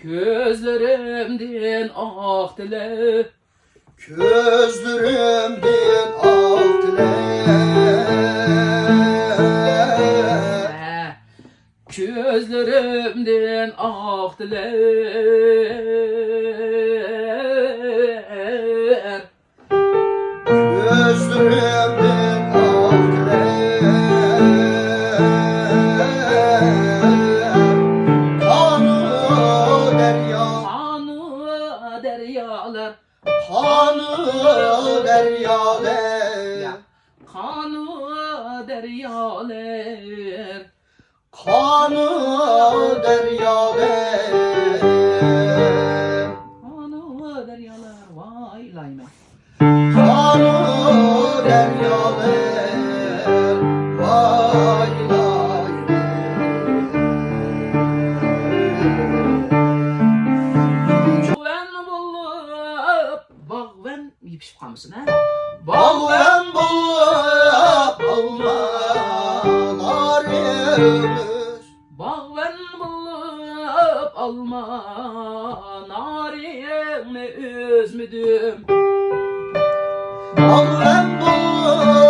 Gözlerimden aktile, gözlerimden aktile, gözlerimden aktile. Gözlerimden aktile, kanı derya, Kanı deryalar, kanı deryalar, kanı deryalar, kanı deryalar, kanı deryalar, vay layme. kanı deryalar, vay lay. Bağven bulup, bağven yipişip kalmışsın ha? Bağven bulup almalarımız, Bağven bulup alma narini üzmüdüm. bağven bulup